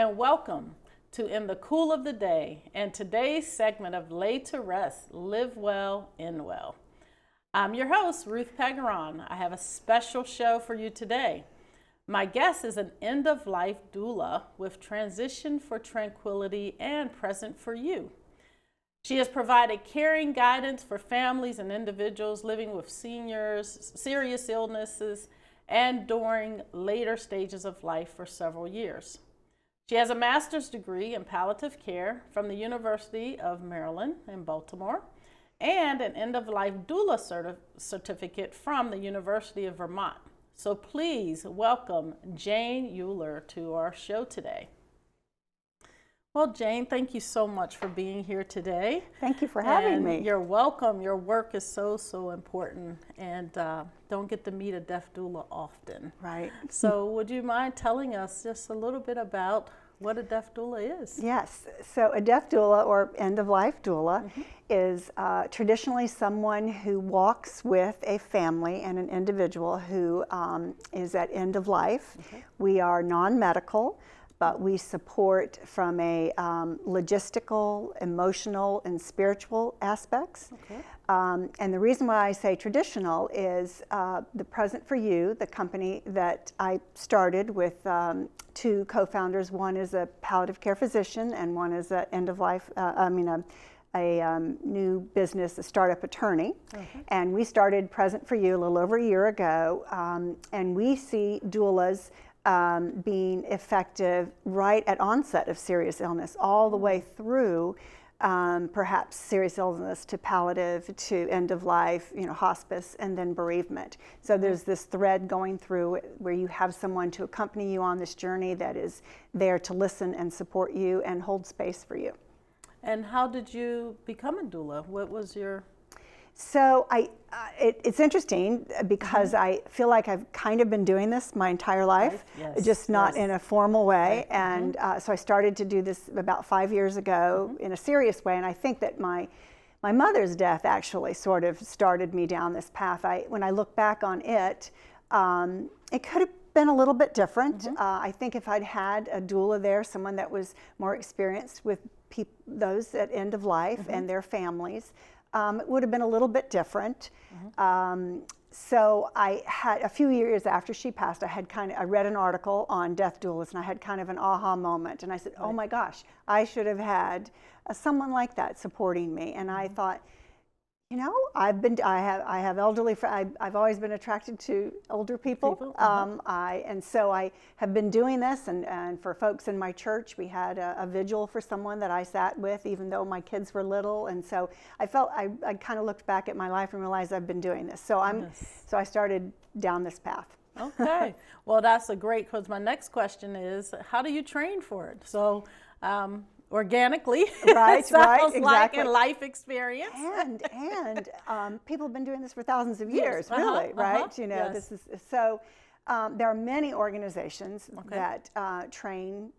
and welcome to In the Cool of the Day and today's segment of Lay to Rest, Live Well, End Well. I'm your host, Ruth Pagaron. I have a special show for you today. My guest is an end-of-life doula with Transition for Tranquility and Present for You. She has provided caring guidance for families and individuals living with seniors, serious illnesses, and during later stages of life for several years. She has a master's degree in palliative care from the University of Maryland in Baltimore and an end-of-life doula certificate from the University of Vermont. So please welcome Jane Euler to our show today. Well, Jane, thank you so much for being here today. Thank you for having me. You're welcome. Your work is so important, and don't get to meet a deaf doula often. Right. So would you mind telling us just a little bit about what a deaf doula is? Yes. So a deaf doula or end-of-life doula is traditionally someone who walks with a family and an individual who is at end of life. We are non-medical, but we support from a logistical, emotional, and spiritual aspects. And the reason why I say traditional is the Present for You, the company that I started with two co-founders. One is a palliative care physician, and one is an end-of-life, a new business, a startup attorney. And we started Present for You a little over a year ago, and we see doulas being effective right at onset of serious illness, all the way through perhaps serious illness to palliative, to end of life, hospice, and then bereavement. So there's this thread going through where you have someone to accompany you on this journey that is there to listen and support you and hold space for you. And how did you become a doula? What was your... So it's interesting because I feel like I've kind of been doing this my entire life, just not in a formal way. And so I started to do this about 5 years ago in a serious way. And I think that my mother's death actually sort of started me down this path. When I look back on it, it could have been a little bit different. I think if I'd had a doula there, someone that was more experienced with those at end of life and their families, it would have been a little bit different. So I had, a few years after she passed, I read an article on death doulas, and I had kind of an aha moment. And I said, oh my gosh, I should have had someone like that supporting me. And I thought, I have elderly, I've always been attracted to older people. And so I have been doing this, and for folks in my church, we had a vigil for someone that I sat with, even though my kids were little. And so I felt, I kind of looked back at my life and realized I've been doing this. So so I started down this path. Okay. Well, that's a great, because my next question is, how do you train for it? So, organically, right, exactly. Like in life experience. And people have been doing this for thousands of years, really, right? This is so. There are many organizations that train,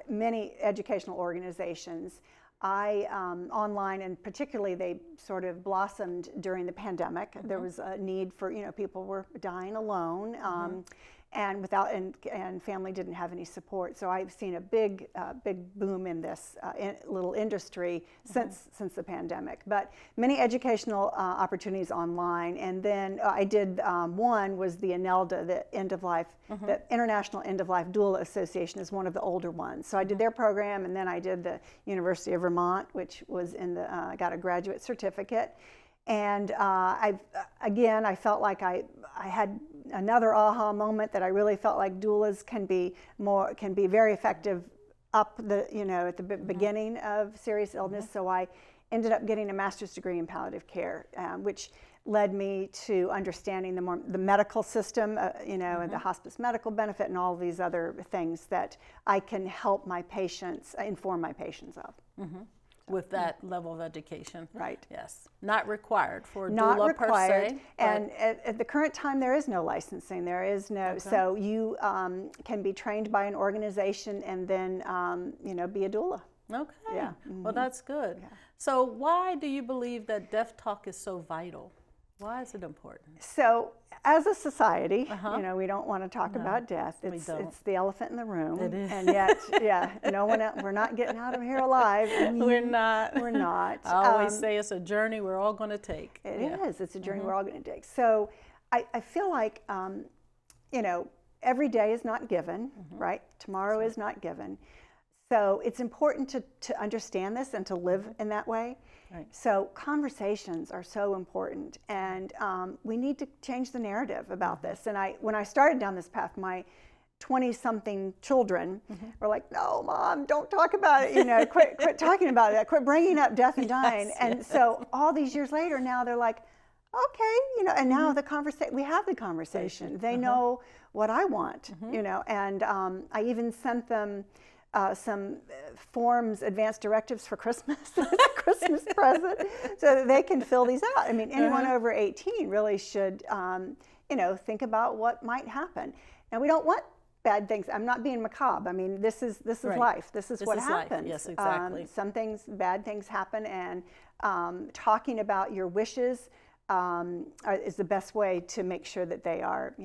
many educational organizations. Online, and particularly they sort of blossomed during the pandemic. There was a need for, people were dying alone. And family didn't have any support. So I've seen a big boom in this little industry since the pandemic. But many educational opportunities online. And then I did one was the INELDA, the End of Life, the International End of Life Doula Association is one of the older ones. So I did their program, and then I did the University of Vermont, which was I got a graduate certificate. And I felt like I had another aha moment that I really felt like doulas can be very effective at the beginning of serious illness. So I ended up getting a master's degree in palliative care, which led me to understanding the medical system, and the hospice medical benefit, and all these other things that I can help my patients, inform my patients of. With that level of education. Right. Yes. Not required for a Not doula required. per se. And at the current time, there is no licensing. There is no, so you can be trained by an organization and then, be a doula. Okay. Yeah. Well, that's good. Yeah. So why do you believe that Deaf Talk is so vital? Why is it important? So, as a society, we don't want to talk about death. It's the elephant in the room. It is. And yet, we're not getting out of here alive. We're not. We're not. I always say it's a journey we're all going to take. It is. It's a journey we're all going to take. So, I feel like, every day is not given, right? Tomorrow is not given. So it's important to understand this and to live in that way. Right. So conversations are so important, and we need to change the narrative about this. And when I started down this path, my 20-something children were like, "No, Mom, don't talk about it. Quit talking about it. Quit bringing up death and dying." And so all these years later, now they're like, "Okay, and now we have the conversation. They know what I want, and I even sent them some forms, advanced directives for Christmas, as a Christmas present, so that they can fill these out. I mean, anyone over 18 really should, think about what might happen. And we don't want bad things. I'm not being macabre. I mean, this is life. This is what happens. Life. Yes, exactly. Bad things happen, and talking about your wishes is the best way to make sure that they are,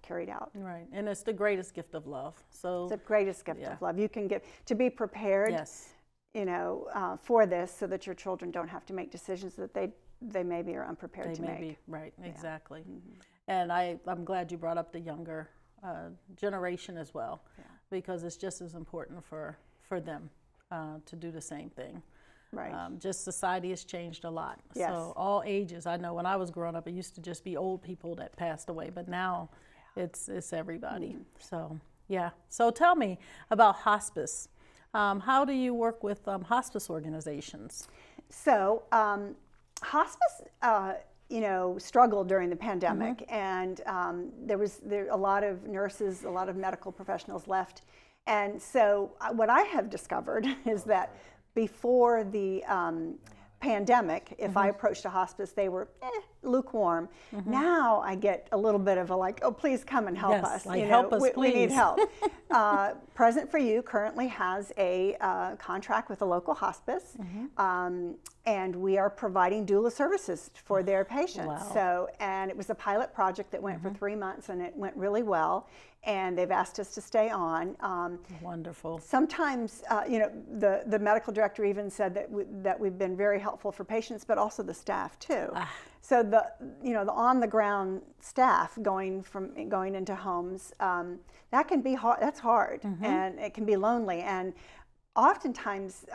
carried out. Right, and it's the greatest gift of love. So it's the greatest gift of love you can give, to be prepared. Yes. For this, so that your children don't have to make decisions that they maybe are unprepared to make. Right, exactly. And I'm glad you brought up the younger generation as well, because it's just as important for them to do the same thing. Right. Just society has changed a lot. Yes. So all ages. I know when I was growing up, it used to just be old people that passed away, but now it's everybody. So So tell me about hospice. How do you work with hospice organizations? So hospice, struggled during the pandemic, and there a lot of nurses, a lot of medical professionals left, and so what I have discovered is that before the pandemic, if I approached a hospice, they were lukewarm. Now I get a little bit of a like, "Oh, please come and help us. Help us, please. We need help." Present for You currently has a contract with a local hospice, and we are providing doula services for their patients. Wow. So, and it was a pilot project that went for 3 months, and it went really well. And they've asked us to stay on. Wonderful. Sometimes, the medical director even said that we've been very helpful for patients, but also the staff too. So the on the ground staff going into homes, that can be hard. That's hard, and it can be lonely. And oftentimes,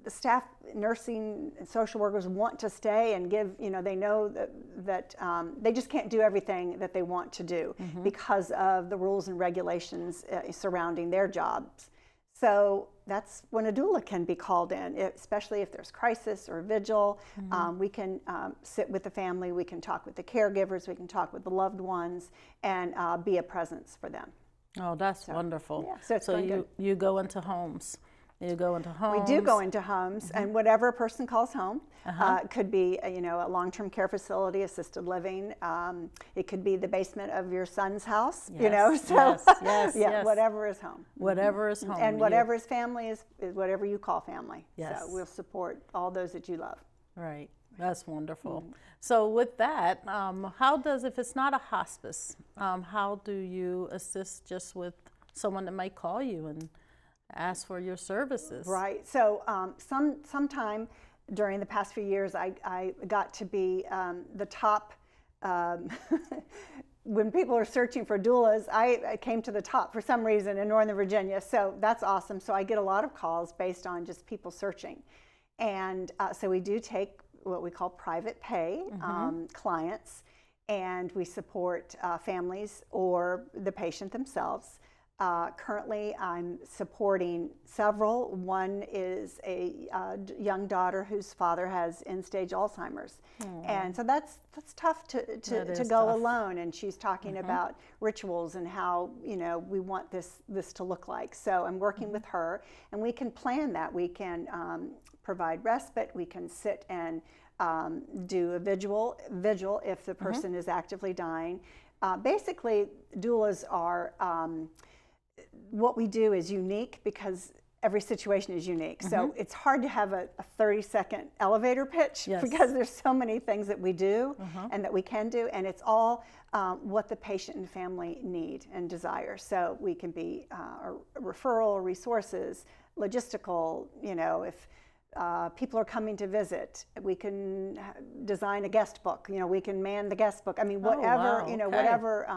the staff, nursing, and social workers want to stay and give. They know that they just can't do everything that they want to do because of the rules and regulations surrounding their jobs. So that's when a doula can be called in, especially if there's crisis or vigil. We can sit with the family, we can talk with the caregivers, we can talk with the loved ones, and be a presence for them. Oh, that's wonderful. Yeah, so you go into homes. You go into homes. We do go into homes, and whatever a person calls home. It could be a long-term care facility, assisted living. It could be the basement of your son's house. Yes, So yes. whatever is home. Whatever is home. And whatever is family is whatever you call family. Yes. So we'll support all those that you love. Right. That's wonderful. So with that, if it's not a hospice, how do you assist just with someone that might call you and ask for your services? Right. So sometime during the past few years, I got to be the top. When people are searching for doulas, I came to the top for some reason in Northern Virginia. So that's awesome. So I get a lot of calls based on just people searching. And so we do take what we call private pay clients, and we support families or the patient themselves. Currently, I'm supporting several. One is a young daughter whose father has end-stage Alzheimer's, and so that's tough to go alone. And she's talking about rituals and how we want this to look like. So I'm working with her, and we can plan that. We can provide respite. We can sit and do a vigil if the person is actively dying. Basically, doulas are. What we do is unique because every situation is unique. So it's hard to have a 30-second elevator pitch because there's so many things that we do and that we can do, and it's all what the patient and family need and desire. So we can be a referral, resources, logistical, you know, if people are coming to visit, we can design a guest book, you know, we can man the guest book. I mean, whatever, you know, whatever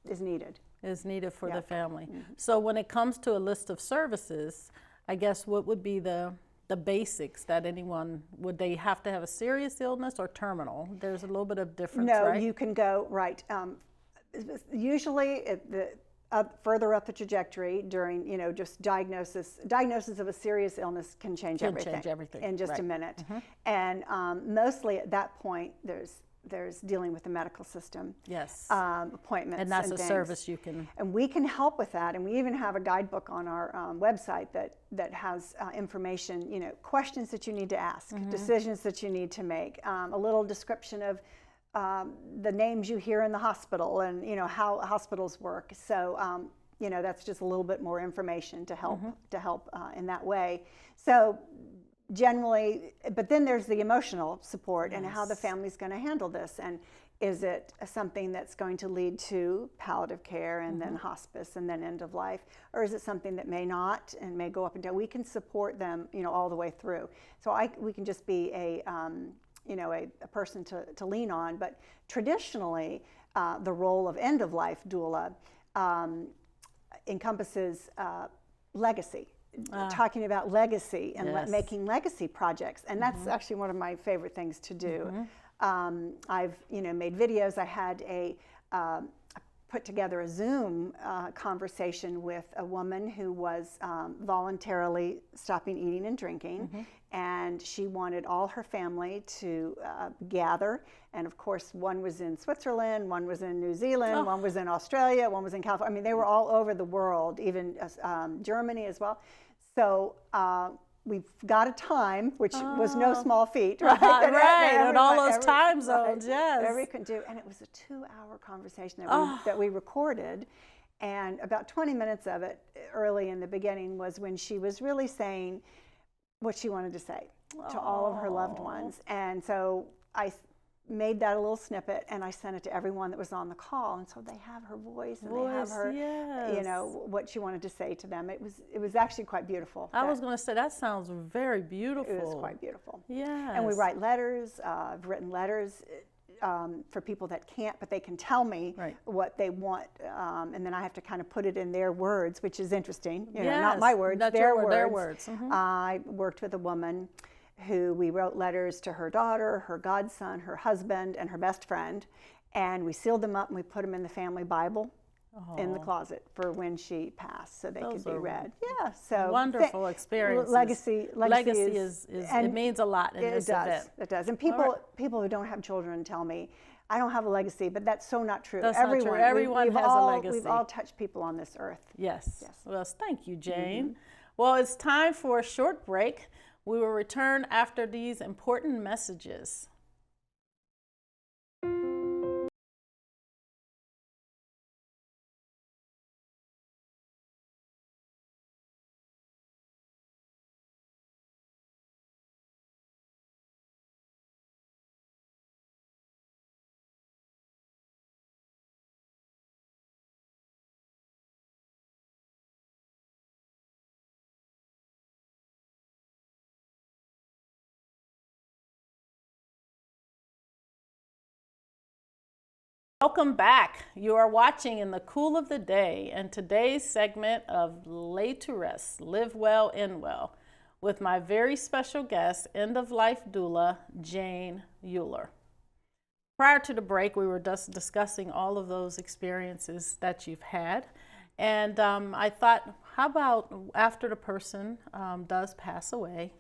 is needed. Is needed for the family. So when it comes to a list of services, I guess what would be the basics that anyone, would they have to have a serious illness or terminal? There's a little bit of difference, right? No, you can go, right. Usually further up the trajectory during, you know, just diagnosis of a serious illness can change everything in just a minute. And mostly at that point, there's dealing with the medical system. Yes. Appointments. And that's and a things. service you can. And we can help with that. And we even have a guidebook on our website that has information, you know, questions that you need to ask, decisions that you need to make, a little description of the names you hear in the hospital and, you know, how hospitals work. So, you know, that's just a little bit more information to help in that way. So generally, but then there's the emotional support and how the family's going to handle this, and is it something that's going to lead to palliative care and then hospice and then end of life, or is it something that may not and may go up and down? We can support them, you know, all the way through. So we can just be a you know, a person to lean on. But traditionally, the role of end of life doula encompasses legacy. Talking about legacy and making legacy projects, and that's actually one of my favorite things to do. I've, you know, made videos. I had put together a Zoom conversation with a woman who was voluntarily stopping eating and drinking, and she wanted all her family to gather. And of course, one was in Switzerland, one was in New Zealand, one was in Australia, one was in California. I mean, they were all over the world, even Germany as well. So we've got a time, which was no small feat, right? And all those time zones, yes. Whatever you can do. And it was a 2-hour conversation that we recorded. And about 20 minutes of it, early in the beginning, was when she was really saying what she wanted to say to all of her loved ones. And so I made that a little snippet and I sent it to everyone that was on the call, and so they have her voice and they have her, you know, what she wanted to say to them. It was actually quite beautiful. I was going to say, that sounds very beautiful. It was quite beautiful. Yeah. And we write letters. I've written letters for people that can't, but they can tell me what they want, and then I have to kind of put it in their words, which is interesting. You know, not my words, their words. I worked with a woman who we wrote letters to her daughter, her godson, her husband, and her best friend, and we sealed them up and we put them in the family Bible in the closet for when she passed, so they could be read. Yeah, so wonderful experiences. Legacy is it means a lot in this event. It does. And people who don't have children tell me, I don't have a legacy, but that's so not true. That's not true. Everyone has a legacy. We've all touched people on this earth. Yes. Well, thank you, Jane. Well, it's time for a short break. We will return after these important messages. Welcome back. You are watching In the Cool of the Day, and today's segment of Lay to Rest, Live Well, End Well, with my very special guest, end-of-life doula, Jane Euler. Prior to the break, we were just discussing all of those experiences that you've had, and I thought, how about after the person does pass away,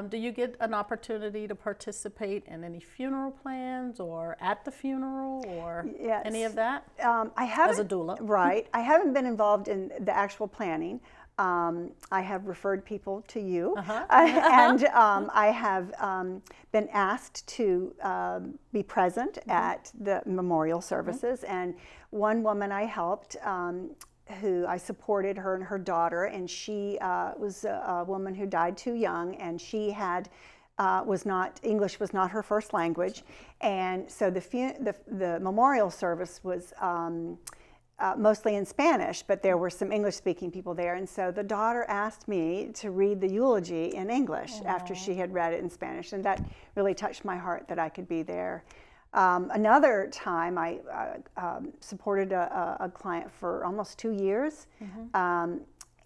do you get an opportunity to participate in any funeral plans or at the funeral or any of that? I haven't, as a doula. Right. I haven't been involved in the actual planning. I have referred people to you, and I have been asked to be present at the memorial services. And one woman I helped who I supported, her and her daughter, and she was a woman who died too young, and she had English was not her first language, and so the memorial service was mostly in Spanish, but there were some English-speaking people there, and so the daughter asked me to read the eulogy in English after she had read it in Spanish, and that really touched my heart that I could be there. Another time, I supported a client for almost 2 years,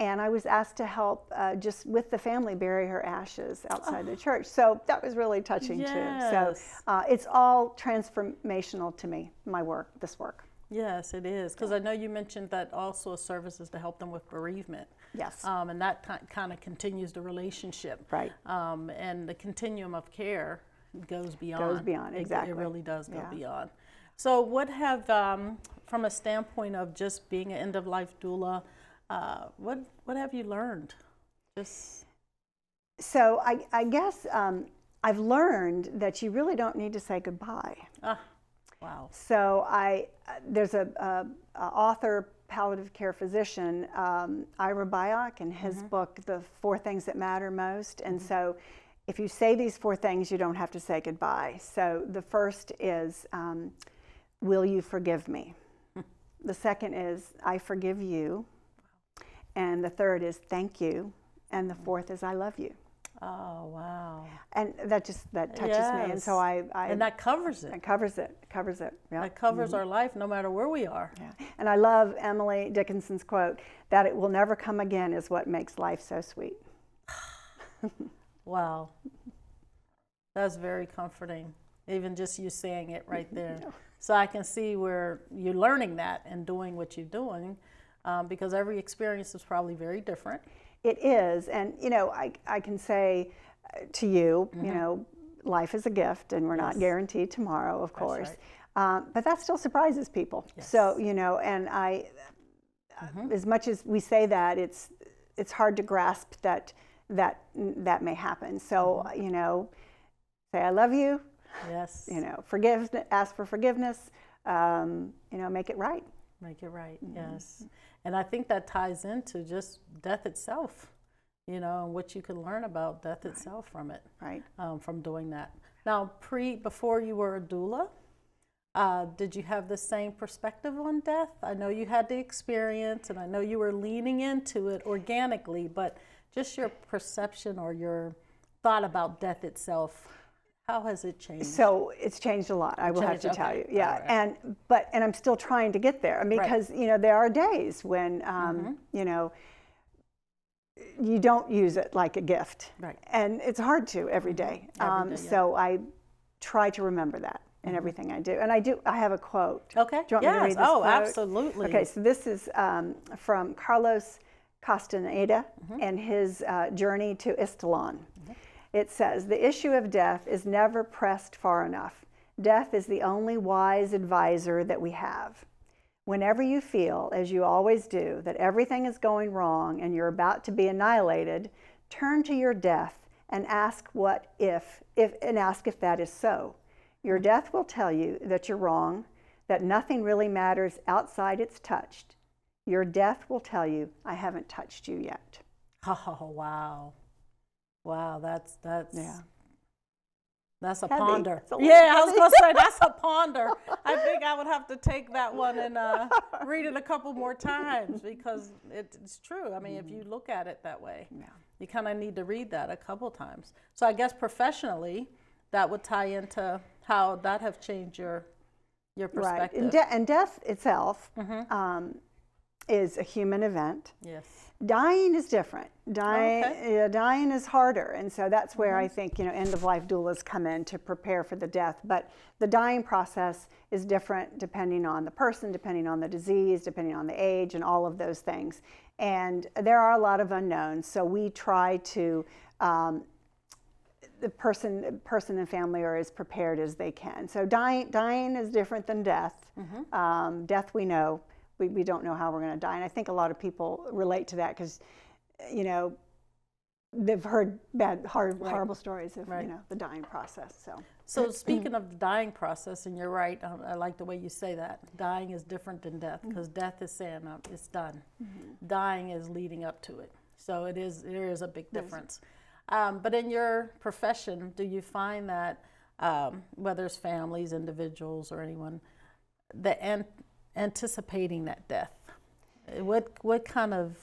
and I was asked to help just with the family bury her ashes outside the church. So that was really touching too. So it's all transformational to me, my work, this work. Yes, it is. Because I know you mentioned that also a service is to help them with bereavement. Yes. And that kind of continues the relationship. Right. And the continuum of care goes beyond. Goes beyond, exactly. It really does go beyond. So what have, from a standpoint of just being an end-of-life doula, what have you learned? So I guess I've learned that you really don't need to say goodbye. Wow. So there's a author, palliative care physician, Ira Byock, in his book, The 4 Things That Matter Most. And so if you say these 4 things, you don't have to say goodbye. So the first is, will you forgive me? The second is, I forgive you. And the third is, thank you. And the fourth is, I love you. Oh, wow. And that touches me. And so and that covers it. It covers it. Yeah. That covers our life no matter where we are. Yeah. And I love Emily Dickinson's quote, that it will never come again is what makes life so sweet. Wow. That's very comforting. Even just you saying it right there. So I can see where you're learning that and doing what you're doing, because every experience is probably very different. It is, and I can say to you, life is a gift, and we're not guaranteed tomorrow, of course. Right. But that still surprises people. Yes. So and as much as we say that, it's hard to grasp that may happen. So say I love you. Yes. Ask for forgiveness. Make it right. Make it right. Yes. And I think that ties into just death itself, and what you can learn about death itself from it, right? From doing that. Now, before you were a doula, did you have the same perspective on death? I know you had the experience, and I know you were leaning into it organically, but just your perception or your thought about death itself, how has it changed? So it's changed a lot, I will have to tell you. Yeah, right. and I'm still trying to get there, because there are days when you don't use it like a gift, right? And it's hard to every day. So I try to remember that in everything I do, and I have a quote. Okay. Do you want me to read this quote? Absolutely. Okay, so this is from Carlos Castaneda and his journey to Istalon. It says, the issue of death is never pressed far enough. Death is the only wise advisor that we have. Whenever you feel, as you always do, that everything is going wrong and you're about to be annihilated, turn to your death and ask if that is so. Your death will tell you that you're wrong, that nothing really matters outside it's touched. Your death will tell you, I haven't touched you yet. Oh, wow. Wow, that's a heavy. ponder. Yeah, I was going to say, that's a ponder. I think I would have to take that one and read it a couple more times, because it's true. I mean, if you look at it that way, you kind of need to read that a couple times. So I guess professionally, that would tie into how that have changed your perspective. Right, and death itself is a human event. Yes. Dying is different. Dying is harder, and so that's where I think end-of-life doulas come in to prepare for the death. But the dying process is different depending on the person, depending on the disease, depending on the age, and all of those things. And there are a lot of unknowns. So we try to the person and family are as prepared as they can. So dying is different than death. Death, we know. We don't know how we're going to die, and I think a lot of people relate to that because, they've heard bad, horrible stories of the dying process. So speaking of the dying process, and you're right, I like the way you say that. Dying is different than death, because death is saying it's done. Dying is leading up to it. So there is a big difference. But in your profession, do you find that whether it's families, individuals, or anyone, anticipating that death, what kind of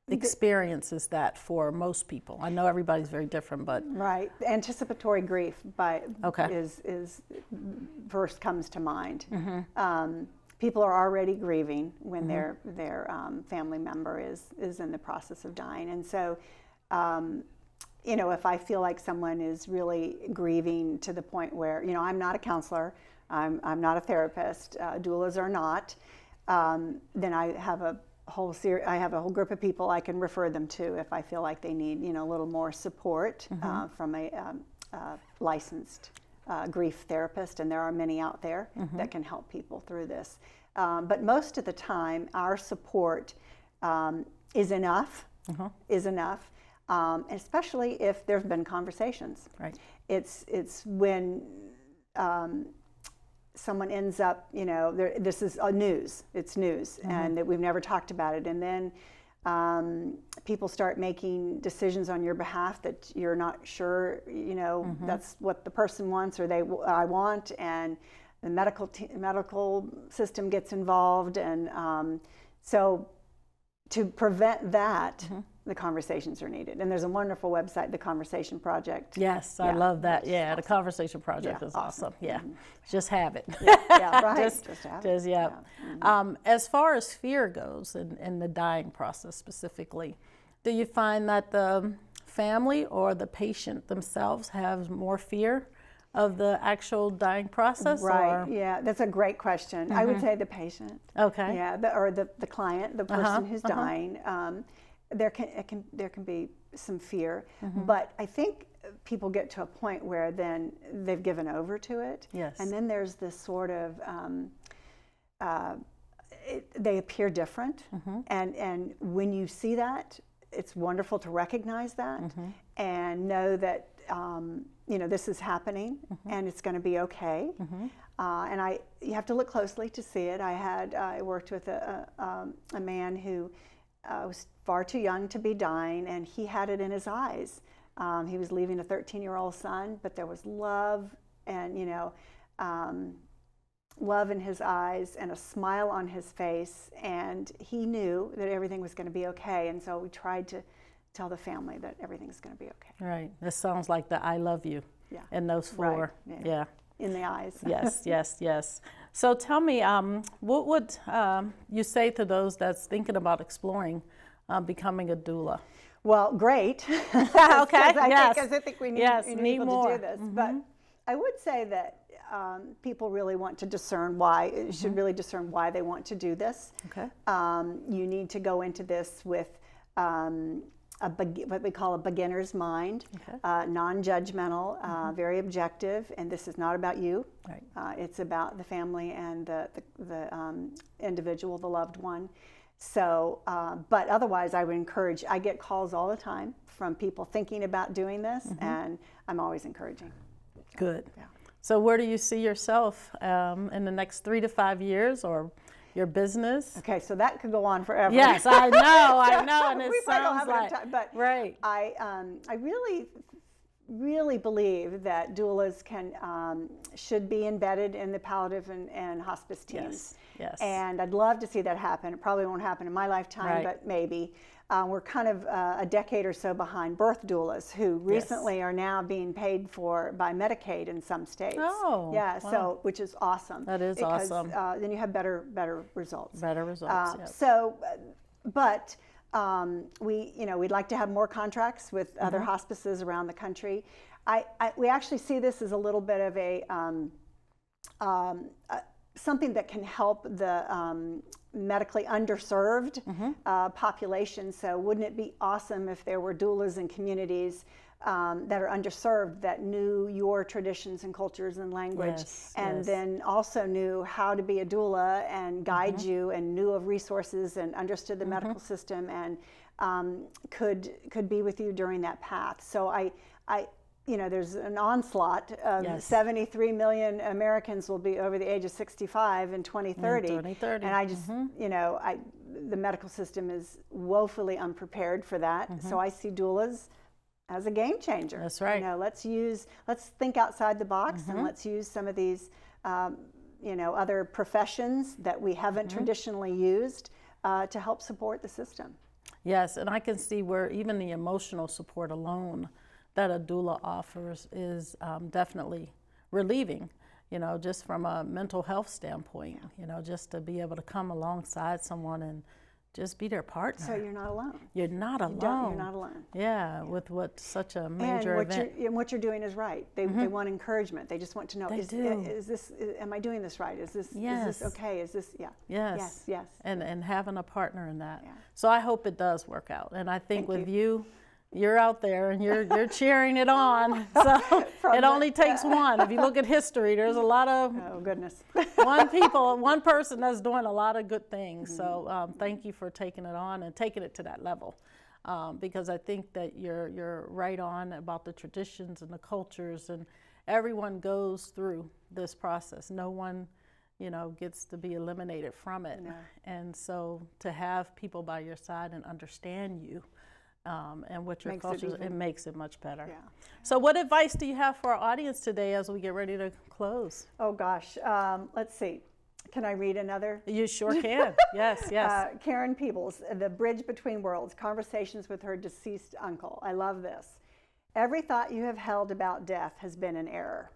experience is that for most people? I know everybody's very different, but right, anticipatory grief is first comes to mind. People are already grieving when their family member is in the process of dying, and so if I feel like someone is really grieving to the point where I'm not a counselor, I'm not a therapist, doulas are not, then I have a whole group of people I can refer them to if I feel like they need a little more support from a licensed grief therapist, and there are many out there that can help people through this. But most of the time, our support is enough. Especially if there've been conversations. Right. It's when someone ends up, this is news. It's news, and that we've never talked about it, and then people start making decisions on your behalf that you're not sure, that's what the person wants or I want, and the medical system gets involved, and so to prevent that. The conversations are needed, and there's a wonderful website, the Conversation Project. Yes, I love that. Yeah, awesome. The Conversation Project is awesome. Yeah, just have it. Yeah, right. just have it. Yeah. As far as fear goes, in the dying process specifically, do you find that the family or the patient themselves have more fear of the actual dying process? Right. Or? Yeah, that's a great question. I would say the patient. Okay. Yeah, or the client, the person who's dying. There can be some fear, but I think people get to a point where then they've given over to it. Yes. And then there's this sort of they appear different, and when you see that, it's wonderful to recognize that and know that this is happening and it's going to be okay. And you have to look closely to see it. I worked with a man who was far too young to be dying, and he had it in his eyes. He was leaving a 13-year-old son, but there was love and love in his eyes and a smile on his face, and he knew that everything was going to be okay. And so we tried to tell the family that everything's going to be okay. Right. This sounds like the "I love you" in those four. Right. Yeah. In the eyes. Yes. So tell me, what would you say to those that's thinking about exploring becoming a doula? Well, great. Okay. Because I think we need, need people more. to do this. But I would say that people really want to discern why. Should really discern why they want to do this. Okay. You need to go into this with what we call a beginner's mind, non-judgmental, very objective, and this is not about you. Right. It's about the family and the individual, the loved one. So, but otherwise, I would encourage. I get calls all the time from people thinking about doing this, and I'm always encouraging. Good. Yeah. So, where do you see yourself in the next 3 to 5 years, or your business? Okay, so that could go on forever. Yes, I know, and it we sounds don't have like enough time, but right. I really believe that doulas should be embedded in the palliative and hospice teams. Yes. And I'd love to see that happen. It probably won't happen in my lifetime, but maybe. We're kind of a decade or so behind birth doulas, who recently are now being paid for by Medicaid in some states. Oh, yeah. wow. So, which is awesome. That is awesome. Then you have better results. Better results. Yep. So, but we'd like to have more contracts with other hospices around the country. We actually see this as a little bit of something that can help the medically underserved population. So wouldn't it be awesome if there were doulas in communities that are underserved, that knew your traditions and cultures and language, and then also knew how to be a doula and guide you, and knew of resources and understood the medical system, and could be with you during that path. So there's an onslaught of 73 million Americans will be over the age of 65 in 2030. And I just, the medical system is woefully unprepared for that. So I see doulas as a game changer. That's right. Let's think outside the box and let's use some of these, other professions that we haven't traditionally used to help support the system. Yes, and I can see where even the emotional support alone that a doula offers is definitely relieving, just from a mental health standpoint, just to be able to come alongside someone and just be their partner. So you're not alone. You're not alone. You're not alone. Yeah, with such a major event. And what you're doing is right. They want encouragement. They just want to know, am I doing this right? Is this okay? Is this, Yes. And having a partner in that. Yeah. So I hope it does work out. And I think with you, you're out there and you're cheering it on. So it only takes one. If you look at history, there's a lot of one person that's doing a lot of good things. So thank you for taking it on and taking it to that level, because I think that you're right on about the traditions and the cultures, and everyone goes through this process. No one gets to be eliminated from it. No. And so to have people by your side and understand you and what your culture is, it makes it much better. Yeah. So what advice do you have for our audience today as we get ready to close? Oh gosh, let's see. Can I read another? You sure can. Yes. Karen Peebles, The Bridge Between Worlds, Conversations with Her Deceased Uncle. I love this. Every thought you have held about death has been an error.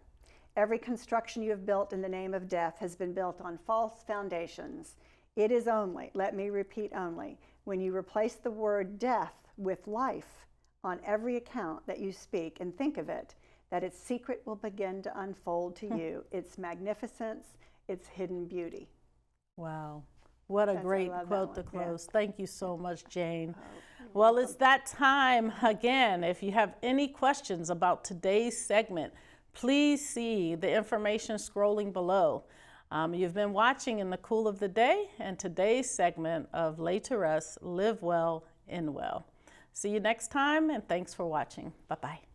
Every construction you have built in the name of death has been built on false foundations. It is only, let me repeat only, when you replace the word death with life on every account that you speak and think of it, that its secret will begin to unfold to you, its magnificence, its hidden beauty. Wow. What a great quote to close. Yeah. Thank you so much, Jane. Well, it's that time again. If you have any questions about today's segment, please see the information scrolling below. You've been watching In the Cool of the Day and today's segment of Lay to Rest, Live Well, End Well. See you next time, and thanks for watching. Bye-bye.